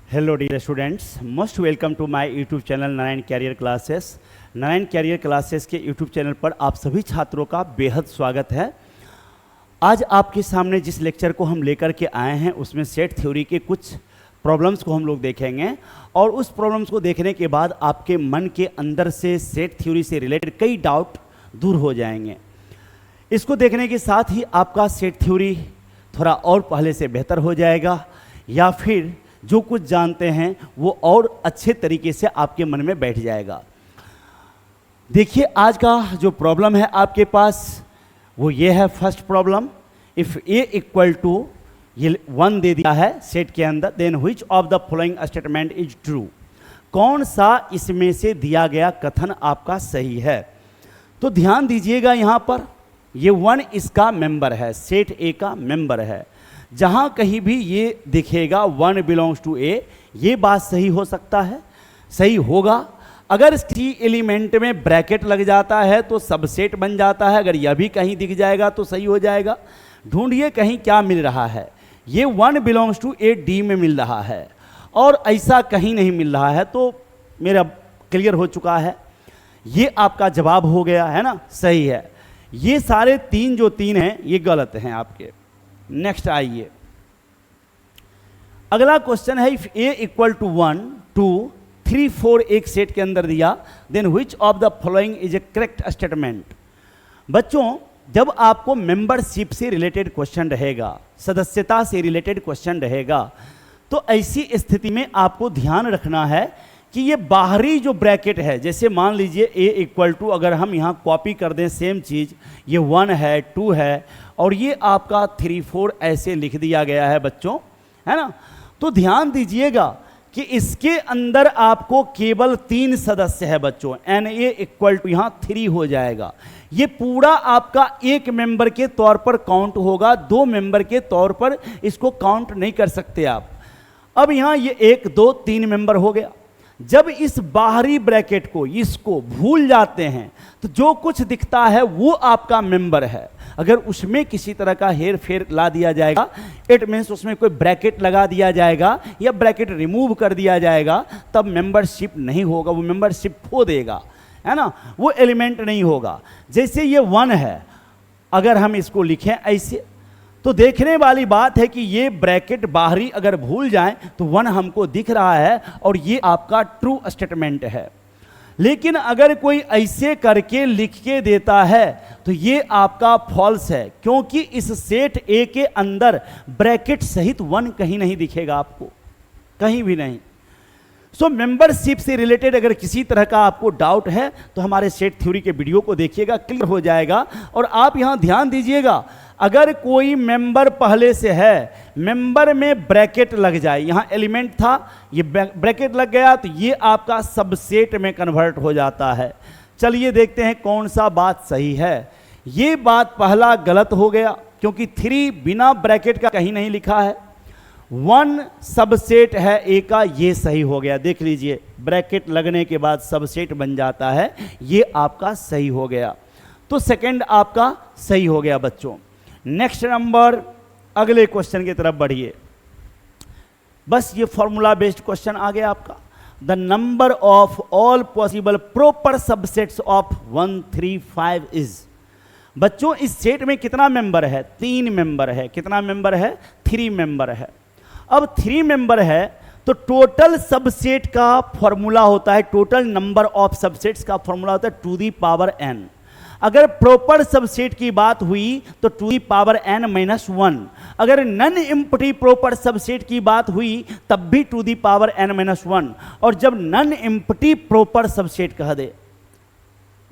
Hello dear students, most welcome to my YouTube channel Narayan career classes. Narayan career classes के YouTube channel पर आप सभी छात्रों का बेहद स्वागत है। आज आपके सामने जिस लेक्चर को हम लेकर के आए हैं उसमें सेट थ्योरी के कुछ प्रॉब्लम्स को हम लोग देखेंगे और उस प्रॉब्लम्स को देखने के बाद आपके मन के अंदर से सेट थ्योरी से रिलेटेड कई डाउट दूर हो जाएंगे। इसको देखने के साथ ही आपका सेट थ्योरी थोड़ा और पहले से बेहतर हो जाएगा या फिर जो कुछ जानते हैं वो और अच्छे तरीके से आपके मन में बैठ जाएगा। देखिए, आज का जो प्रॉब्लम है आपके पास वो ये है। First problem, if A equal to ये 1 दे दिया है सेट के अंदर, then which of the following statement is true. कौन सा इसमें से दिया गया कथन आपका सही है। तो ध्यान दीजिएगा, यहाँ पर ये 1 इसका मेंबर है, सेट ए का मेंबर है। जहां कहीं भी ये दिखेगा 1 बिलोंग्स टू ए, ये बात सही हो सकता है, सही होगा। अगर किसी एलिमेंट में ब्रैकेट लग जाता है तो सबसेट बन जाता है। अगर यह भी कहीं दिख जाएगा तो सही हो जाएगा। ढूंढिए कहीं क्या मिल रहा है। ये 1 बिलोंग्स टू ए डी में मिल रहा है और ऐसा कहीं नहीं मिल रहा है, तो मेरा क्लियर हो चुका है। ये आपका जवाब हो गया है ना, सही है। ये सारे 3 जो 3 हैं ये गलत हैं आपके। नेक्स्ट आइए, अगला क्वेश्चन है, इफ ए इक्वल टू 1 2 3 4 एक सेट के अंदर दिया, then which of the following is a correct statement. बच्चों, जब आपको मेंबरशिप से रिलेटेड क्वेश्चन रहेगा, सदस्यता से रिलेटेड क्वेश्चन रहेगा, तो ऐसी स्थिति में आपको ध्यान रखना है कि ये बाहरी जो ब्रैकेट है, जैसे मान लीजिए ए इक्वल टू, अगर हम यहाँ कॉपी कर दें सेम चीज़, ये 1 है 2 है और ये आपका 3 4 ऐसे लिख दिया गया है बच्चों, है ना। तो ध्यान दीजिएगा कि इसके अंदर आपको केवल 3 सदस्य है बच्चों। एन ए इक्वल टू यहाँ 3 हो जाएगा। ये पूरा आपका एक मेंबर के तौर पर काउंट होगा, 2 मेंबर के तौर पर इसको काउंट नहीं कर सकते आप। अब यहाँ ये 1 2 3 मेंबर हो गया। जब इस बाहरी ब्रैकेट को, इसको भूल जाते हैं तो जो कुछ दिखता है वो आपका मेंबर है। अगर उसमें किसी तरह का हेर फेर ला दिया जाएगा, इट मीन्स उसमें कोई ब्रैकेट लगा दिया जाएगा या ब्रैकेट रिमूव कर दिया जाएगा, तब मेंबरशिप नहीं होगा, वो मेंबरशिप खो देगा, है ना, वो एलिमेंट नहीं होगा। जैसे ये 1 है, अगर हम इसको लिखें ऐसे, तो देखने वाली बात है कि ये ब्रैकेट बाहरी अगर भूल जाएं तो 1 हमको दिख रहा है और ये आपका ट्रू स्टेटमेंट है। लेकिन अगर कोई ऐसे करके लिख के देता है तो ये आपका फॉल्स है, क्योंकि इस सेट ए के अंदर ब्रैकेट सहित 1 कहीं नहीं दिखेगा आपको, कहीं भी नहीं। सो मेंबरशिप से रिलेटेड अगर किसी तरह का आपको डाउट है तो हमारे सेट थ्योरी के वीडियो को देखिएगा, क्लियर हो जाएगा। और आप यहां ध्यान दीजिएगा, अगर कोई मेंबर पहले से है, मेंबर में ब्रैकेट लग जाए, यहां एलिमेंट था, ये ब्रैकेट लग गया, तो ये आपका सबसेट में कन्वर्ट हो जाता है। चलिए देखते हैं कौन सा बात सही है। ये बात पहला गलत हो गया, क्योंकि 3 बिना ब्रैकेट का कहीं नहीं लिखा है। 1 सबसेट है ए का, ये सही हो गया। देख लीजिए, ब्रैकेट लगने के बाद सबसेट बन जाता है, ये आपका सही हो गया। तो सेकंड आपका सही हो गया बच्चों। नेक्स्ट नंबर, अगले क्वेश्चन की तरफ बढ़िए। बस ये फॉर्मूला बेस्ड क्वेश्चन आ गया आपका। The number of all possible proper subsets of 1 3 5 is. बच्चों, इस सेट में कितना मेंबर है? 3 मेंबर है। कितना मेंबर है? 3 मेंबर है। अब 3 मेंबर है तो टोटल सबसेट का फॉर्मूला होता है, टोटल नंबर ऑफ सबसेट्स का फॉर्मूला होता है 2 दी पावर n। अगर प्रॉपर सबसेट की बात हुई तो 2 दी पावर n - 1। अगर नन एम्प्टी प्रॉपर सबसेट की बात हुई तब भी 2 दी पावर n - 1। और जब नन एम्प्टी प्रॉपर सबसेट कह दे,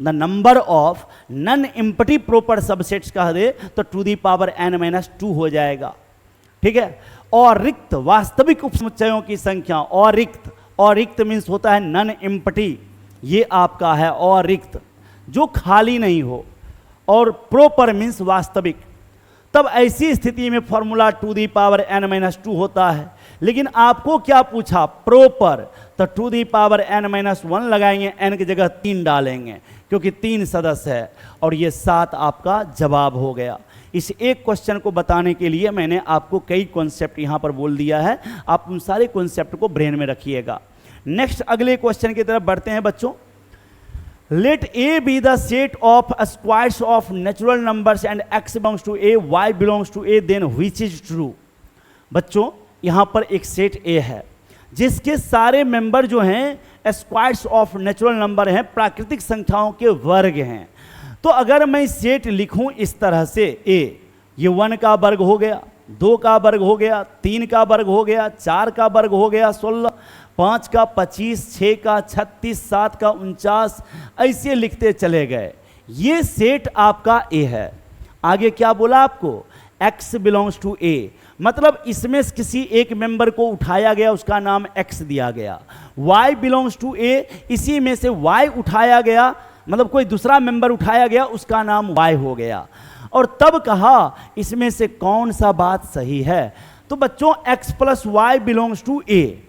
the number of non empty proper subsets कह दे, तो 2 दी पावर n - 2 हो जाएगा। ठीक है। और रिक्त वास्तविक उपसमुच्चयों की संख्या, और रिक्त, और रिक्त मीन्स होता है नन एम्प्टी, ये आपका है और रिक्त, जो खाली नहीं हो, और प्रॉपर मीन्स वास्तविक। तब ऐसी स्थिति में फॉर्मूला 2 दी पावर n - 2 होता है। लेकिन आपको क्या पूछा? प्रॉपर, तो 2 दी पावर n - 1 लगाएंगे, n की जगह 3 डालेंगे, क्योंकि 3 सदस्य है, और ये 7 आपका जवाब हो गया। इस एक क्वेश्चन को बताने के लिए मैंने आपको कई कॉन्सेप्ट यहां पर बोल दिया है, आप उन सारे कॉन्सेप्ट को ब्रेन में रखिएगा। नेक्स्ट अगले क्वेश्चन की तरफ बढ़ते हैं बच्चों। Let A be the set of squares of natural numbers and x belongs to A, y belongs to A, then which is true. बच्चों यहां पर एक सेट ए है जिसके सारे मेंबर जो हैं स्क्वायर्स ऑफ नेचुरल नंबर हैं, प्राकृतिक संख्याओं के वर्ग हैं। तो अगर मैं सेट लिखूं इस तरह से, ए ये 1 का वर्ग हो गया, 2 का वर्ग हो गया, 3 का वर्ग हो गया, 4 का वर्ग हो गया 16, 5 का 25, 6 का 36, 7 का 49, ऐसे लिखते चले गए। ये सेट आपका ए है। आगे क्या बोला आपको, x बिलोंग्स टू ए, मतलब इसमें किसी एक मेंबर को उठाया गया, उसका नाम x दिया गया। y बिलोंग्स टू ए, इसी में से y उठाया गया, मतलब कोई दूसरा मेंबर उठाया गया, उसका नाम y हो गया। और तब कहा इसमें से कौन सा बात सही है। तो बच्चों x plus y belongs to A,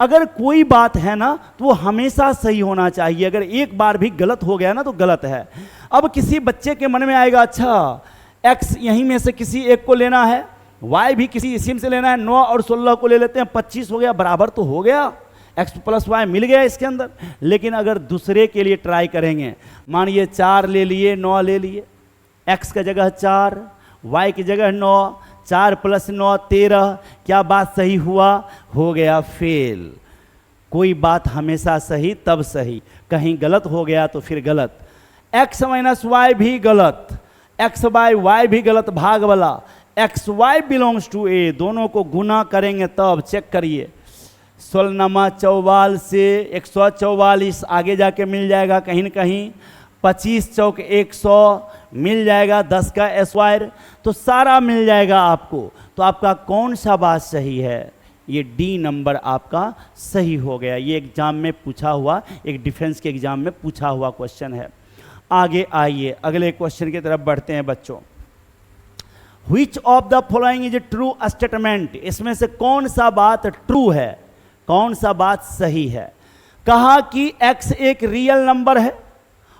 अगर कोई बात है ना तो वो हमेशा सही होना चाहिए, अगर एक बार भी गलत हो गया ना तो गलत है। अब किसी बच्चे के मन में आएगा, अच्छा x यहीं में से किसी एक को लेना है, y भी किसी इसी में से लेना है, 9 और 16 को ले लेते हैं, 25 हो गया, बराबर तो हो गया, x प्लस वाई मिल गया इसके अंदर। लेकिन अगर दूसरे के लिए ट्राई करेंगे, मानिए 4 ले लिए, 9 ले लिए, x की जगह 4, y की जगह 9, 4 प्लस 9 13, क्या बात सही हुआ, हो गया फेल। कोई बात हमेशा सही तब सही, कहीं गलत हो गया तो फिर गलत। x माइनस वाई भी गलत, x बाय वाई भी गलत, भाग वाला। एक्स वाई बिलोंग्स टू ए, दोनों को गुना करेंगे तब, चेक करिए, 16 44 से 144 आगे जाके मिल जाएगा कहीं न कहीं, 25 चौक 100 मिल जाएगा, 10 का स्क्वायर, तो सारा मिल जाएगा आपको। तो आपका कौन सा बात सही है, ये डी नंबर आपका सही हो गया। ये एग्जाम में पूछा हुआ, एक डिफेंस के एग्जाम में पूछा हुआ क्वेश्चन है। आगे आइए अगले क्वेश्चन की तरफ बढ़ते हैं बच्चों। Which of the following is a true statement, इसमें से कौन सा बात ट्रू है, कौन सा बात सही है। कहा कि x एक रियल नंबर है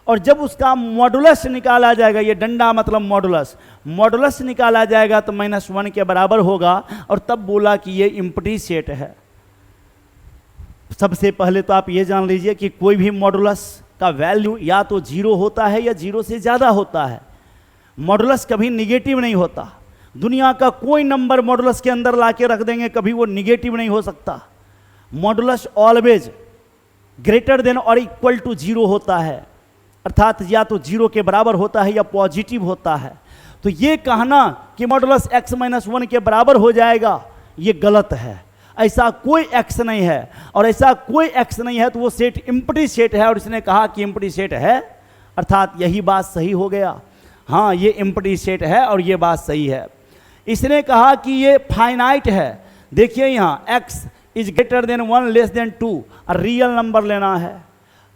और जब उसका मॉडुलस निकाला जाएगा, ये डंडा मतलब मॉडुलस, मॉडुलस निकाला जाएगा तो -1 के बराबर होगा, और तब बोला कि ये एम्प्टी सेट है। सबसे पहले तो आप ये जान लीजिए कि कोई भी मॉडुलस का वैल्यू या तो 0 होता है या 0 से ज़्यादा होता है। मॉडुलस कभी निगेटिव नहीं होता। दुनिया का कोई नंबर मॉडुलस के अंदर लाके रख देंगे, कभी वो निगेटिव नहीं हो सकता। मॉडुलस ऑलवेज ग्रेटर देन और इक्वल टू 0 होता है, अर्थात या तो 0 के बराबर होता है या पॉजिटिव होता है। तो ये कहना कि मॉडुलस x माइनस 1 के बराबर हो जाएगा, ये गलत है। ऐसा कोई x नहीं है, और ऐसा कोई x नहीं है तो वो सेट एम्प्टी सेट है, और इसने कहा कि एम्प्टी सेट है, अर्थात यही बात सही हो गया। हाँ, ये एम्प्टी सेट है और ये बात सही है। इसने कहा कि ये फाइनाइट है। देखिए यहाँ x is greater than 1 less than 2, और रियल नंबर लेना है,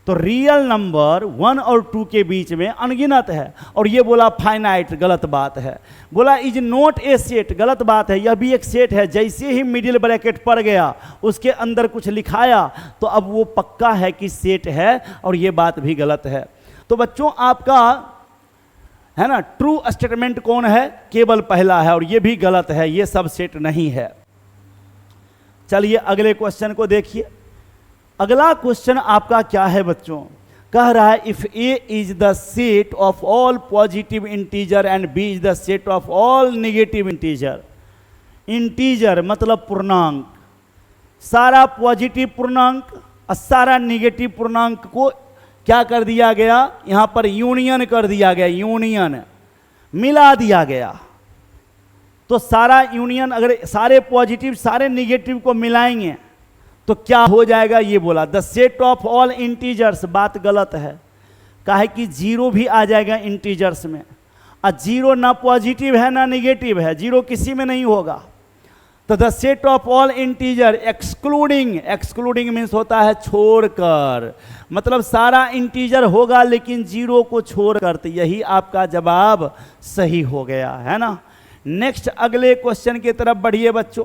तो रियल नंबर 1 और 2 के बीच में अनगिनत है, और ये बोला फाइनाइट, गलत बात है। बोला इज नॉट ए सेट, गलत बात है, यह भी एक सेट है। जैसे ही मिडिल ब्रैकेट पड़ गया, उसके अंदर कुछ लिखाया, तो अब वो पक्का है कि सेट है, और ये बात भी गलत है। तो बच्चों आपका है ना ट्रू स्टेटमेंट कौन है, केवल पहला है, और ये भी गलत है, ये सब सेट नहीं है। चलिए अगले क्वेश्चन को देखिए। अगला क्वेश्चन आपका क्या है बच्चों, कह रहा है if A is the set of all positive integer and B is the set of all negative integer. Integer मतलब पूर्णांक, सारा पॉजिटिव पूर्णांक और सारा नेगेटिव पूर्णांक को क्या कर दिया गया, यहां पर यूनियन कर दिया गया, यूनियन मिला दिया गया। तो सारा यूनियन, अगर सारे पॉजिटिव सारे नेगेटिव को मिलाएंगे तो क्या हो जाएगा, ये बोला the set of all integers. बात गलत है, काहे कि 0 भी आ जाएगा इंटीजर्स में, और 0 ना पॉजिटिव है ना नेगेटिव है, 0 किसी में नहीं होगा। तो the set of all integer excluding, excluding means होता है छोड़कर, मतलब सारा इंटीजर होगा लेकिन 0 को छोड़कर। तो यही आपका जवाब सही हो गया है ना। नेक्स्ट अगले क्वेश्चन की तरफ बढ़िए बच्चों,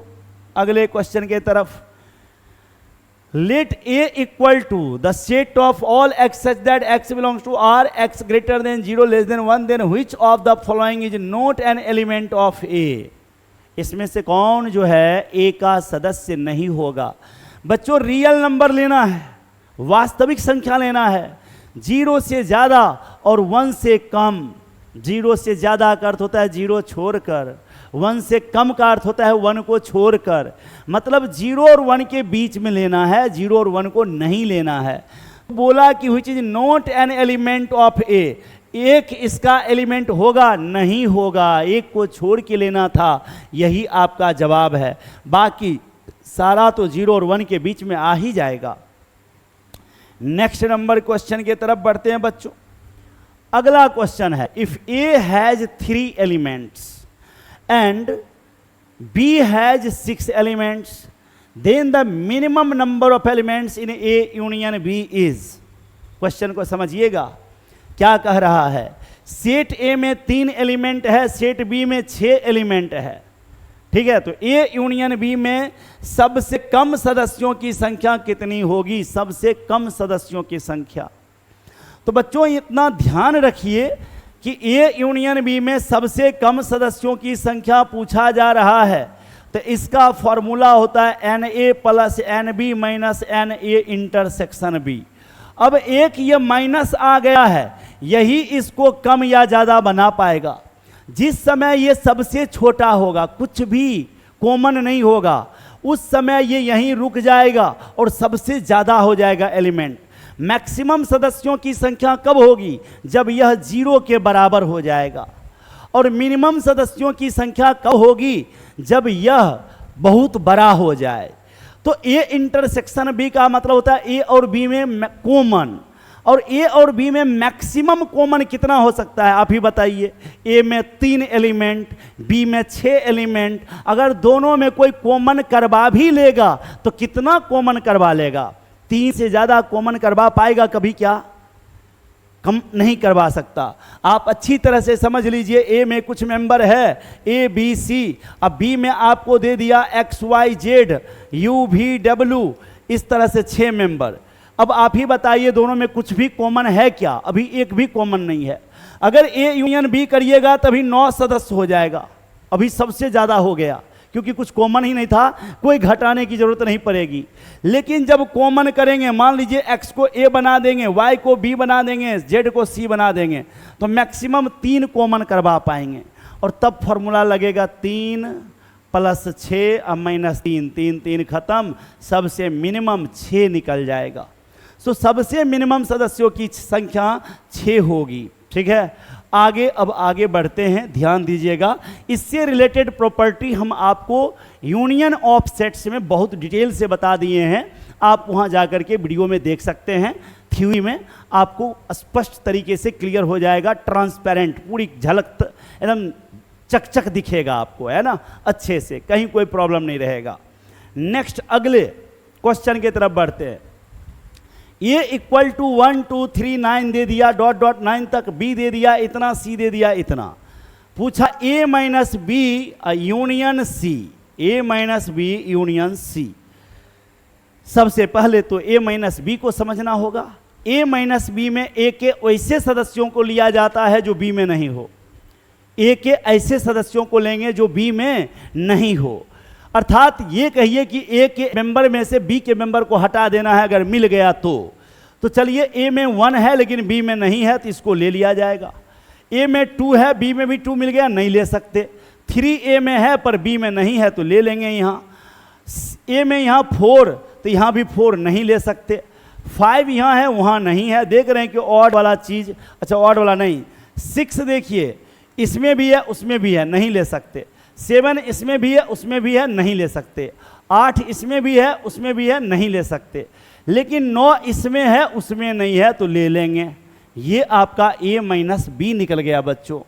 अगले क्वेश्चन की तरफ। let A equal to the set of all x such that x belongs to R, x greater than 0 less than 1, then which of the following is not an element of A? इसमें से कौन जो है A का सदस्य नहीं होगा? बच्चों रियल नंबर लेना है, वास्तविक संख्या लेना है, 0 से ज्यादा और 1 से कम। 0 से ज्यादा का अर्थ होता है 0 छोड़कर, 1 से कम का अर्थ होता है 1 को छोड़कर। मतलब 0 और 1 के बीच में लेना है, 0 और 1 को नहीं लेना है। बोला कि which is not an element of A, एक इसका एलिमेंट होगा नहीं होगा, एक को छोड़ के लेना था, यही आपका जवाब है। बाकी सारा तो 0 और 1 के बीच में आ ही जाएगा। नेक्स्ट नंबर क्वेश्चन की तरफ बढ़ते हैं बच्चों। अगला क्वेश्चन है, if A has 3 elements and B has 6 elements, then the minimum number of elements in A union B is। Question को समझिएगा, क्या कह रहा है? सेट A में 3 एलिमेंट है, सेट B में 6 एलिमेंट है, ठीक है। तो A यूनियन B में सबसे कम सदस्यों की संख्या कितनी होगी? सबसे कम सदस्यों की संख्या। तो बच्चों इतना ध्यान रखिए कि A यूनियन B में सबसे कम सदस्यों की संख्या पूछा जा रहा है, तो इसका फॉर्मूला होता है NA plus NB minus NA intersection B। अब एक ये माइनस आ गया है, यही इसको कम या ज़्यादा बना पाएगा। जिस समय ये सबसे छोटा होगा, कुछ भी कॉमन नहीं होगा, उस समय ये यहीं रुक जाएगा और सबसे ज़्यादा हो जाएगा एलिमेंट। मैक्सिमम सदस्यों की संख्या कब होगी? जब यह 0 के बराबर हो जाएगा। और मिनिमम सदस्यों की संख्या कब होगी? जब यह बहुत बड़ा हो जाए। तो A इंटरसेक्शन B का मतलब होता है A और B में कॉमन, और A और B में मैक्सिमम कॉमन कितना हो सकता है? आप ही बताइए। A में 3 एलिमेंट, B में 6 एलिमेंट। अगर दोनों में कोई कॉमन करवा भी लेगा तो कितना कॉमन करवा लेगा? 3 से ज्यादा कॉमन करवा पाएगा कभी? क्या कम नहीं करवा सकता। आप अच्छी तरह से समझ लीजिए, A में कुछ मेंबर है A B C, अब B में आपको दे दिया X Y Z U V W, इस तरह से 6 मेंबर। अब आप ही बताइए दोनों में कुछ भी कॉमन है क्या? अभी एक भी कॉमन नहीं है। अगर A यूनियन B करिएगा तभी 9 सदस्य हो जाएगा, अभी सबसे ज्यादा हो गया, क्योंकि कुछ कॉमन ही नहीं था, कोई घटाने की जरूरत नहीं पड़ेगी। लेकिन जब कॉमन करेंगे, मान लीजिए x को A बना देंगे, y को B बना देंगे, z को C बना देंगे, तो मैक्सिमम 3 कॉमन करवा पाएंगे। और तब फॉर्मूला लगेगा 3 प्लस 6 अब माइनस 3, 3 3 खत्म, सबसे मिनिमम 6 निकल जाएगा। सो सबसे मिनिमम सदस्यों की संख्या 6 होगी, ठीक है। अब आगे बढ़ते हैं, ध्यान दीजिएगा। इससे रिलेटेड प्रॉपर्टी हम आपको यूनियन ऑफ सेट्स में बहुत डिटेल से बता दिए हैं, आप वहां जाकर के वीडियो में देख सकते हैं। थ्योरी में आपको स्पष्ट तरीके से क्लियर हो जाएगा, ट्रांसपेरेंट, पूरी झलक एकदम चकचक दिखेगा आपको, है ना, अच्छे से, कहीं कोई प्रॉब्लम नहीं रहेगा। नेक्स्ट अगले क्वेश्चन की तरफ बढ़ते हैं। A इक्वल टू 1 2 3 9 दे दिया, डॉट डॉट 9 तक, B दे दिया इतना, C दे दिया इतना। पूछा A minus B union C, A minus B union C। सबसे पहले तो A माइनस B को समझना होगा। A माइनस B में A के वैसे सदस्यों को लिया जाता है जो B में नहीं हो, A के ऐसे सदस्यों को लेंगे जो B में नहीं हो। अर्थात ये कहिए कि A के मेंबर में से B के मेंबर को हटा देना है अगर मिल गया तो चलिए A में 1 है लेकिन B में नहीं है, तो इसको ले लिया जाएगा। A में 2 है, B में भी 2 मिल गया, नहीं ले सकते। 3 A में है पर B में नहीं है तो ले लेंगे। यहाँ A में यहाँ 4, तो यहाँ भी 4 नहीं ले सकते। 5 यहाँ है, वहाँ नहीं है, देख रहे हैं कि ऑड वाला चीज, अच्छा ऑड वाला नहीं। 6 देखिए, इसमें भी है उसमें भी है, नहीं ले सकते। 7 इसमें भी है उसमें भी है, नहीं ले सकते। 8 इसमें भी है उसमें भी है, नहीं ले सकते। लेकिन 9 इसमें है उसमें नहीं है तो ले लेंगे। ये आपका A माइनस B निकल गया बच्चों।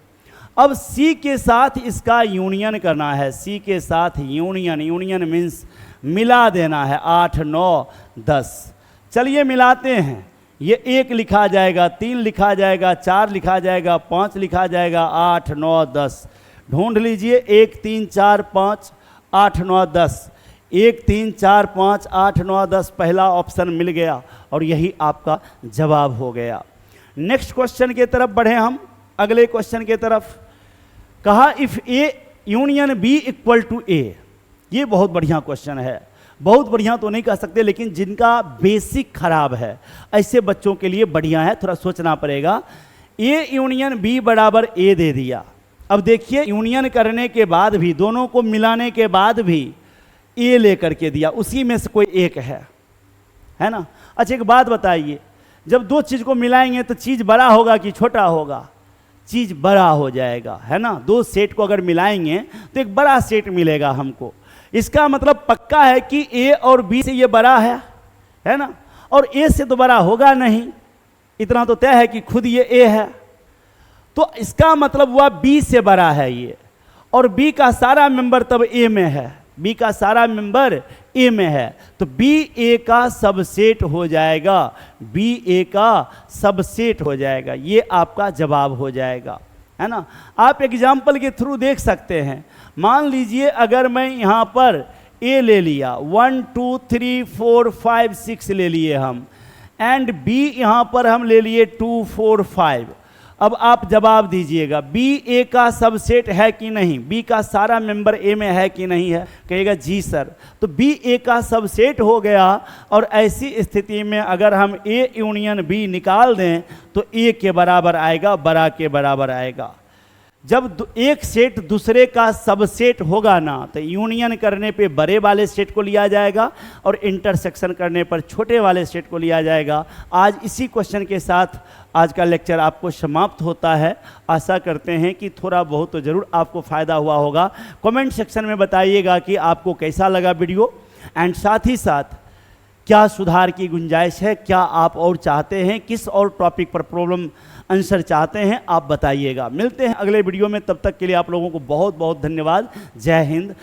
अब C के साथ इसका यूनियन करना है, C के साथ यूनियन, यूनियन मीन्स मिला देना है। 8 9 10, चलिए मिलाते हैं। ये 1 लिखा जाएगा, 3 लिखा जाएगा, 4 लिखा जाएगा, 5 लिखा जाएगा, 8 9 10। ढूंढ लीजिए, 1 3 4 5 8 9 10। 1 3 4 5 8 9 10 पहला ऑप्शन मिल गया और यही आपका जवाब हो गया। नेक्स्ट क्वेश्चन की तरफ बढ़े हम, अगले क्वेश्चन की तरफ। कहा if A union B equal to A. ये बहुत बढ़िया क्वेश्चन है, बहुत बढ़िया तो नहीं कह सकते, लेकिन जिनका बेसिक खराब है ऐसे बच्चों के लिए बढ़िया है, थोड़ा सोचना पड़ेगा। ए यूनियन बी बराबर ए दे दिया। अब देखिए यूनियन करने के बाद भी, दोनों को मिलाने के बाद भी ए लेकर के दिया, उसी में से कोई एक है ना। अच्छा एक बात बताइए, जब दो चीज को मिलाएंगे तो चीज बड़ा होगा कि छोटा होगा? चीज बड़ा हो जाएगा, है ना। दो सेट को अगर मिलाएंगे तो एक बड़ा सेट मिलेगा हमको। इसका मतलब पक्का है कि ए और बी से ये बड़ा है ना, और ए से तो बड़ा होगा नहीं, इतना तो तय है कि खुद ये ए है। तो इसका मतलब हुआ बी से बड़ा है ये, और बी का सारा मेंबर तब ए में है, बी का सारा मेंबर ए में है, तो बी ए का सबसेट हो जाएगा, बी ए का सबसेट हो जाएगा। ये आपका जवाब हो जाएगा, है ना। आप एग्जाम्पल के थ्रू देख सकते हैं। मान लीजिए अगर मैं यहाँ पर ए ले लिया, 1 2 3 4 5 6 ले लिए हम, एंड बी यहाँ पर हम ले लिए 2 4 5। अब आप जवाब दीजिएगा बी ए का सबसेट है कि नहीं, बी का सारा मेंबर ए में है कि नहीं है? कहेगा जी सर। तो बी ए का सबसेट हो गया, और ऐसी स्थिति में अगर हम ए यूनियन बी निकाल दें तो ए के बराबर आएगा, बड़ा के बराबर आएगा। जब एक सेट दूसरे का सबसेट होगा ना, तो यूनियन करने पे बड़े वाले सेट को लिया जाएगा और इंटरसेक्शन करने पर छोटे वाले सेट को लिया जाएगा। आज इसी क्वेश्चन के साथ आज का लेक्चर आपको समाप्त होता है। आशा करते हैं कि थोड़ा बहुत तो ज़रूर आपको फ़ायदा हुआ होगा। कमेंट सेक्शन में बताइएगा कि आपको कैसा लगा वीडियो, एंड साथ ही साथ क्या सुधार की गुंजाइश है, क्या आप और चाहते हैं, किस और टॉपिक पर प्रॉब्लम आंसर चाहते हैं, आप बताइएगा। मिलते हैं अगले वीडियो में, तब तक के लिए आप लोगों को बहुत बहुत धन्यवाद। जय हिंद।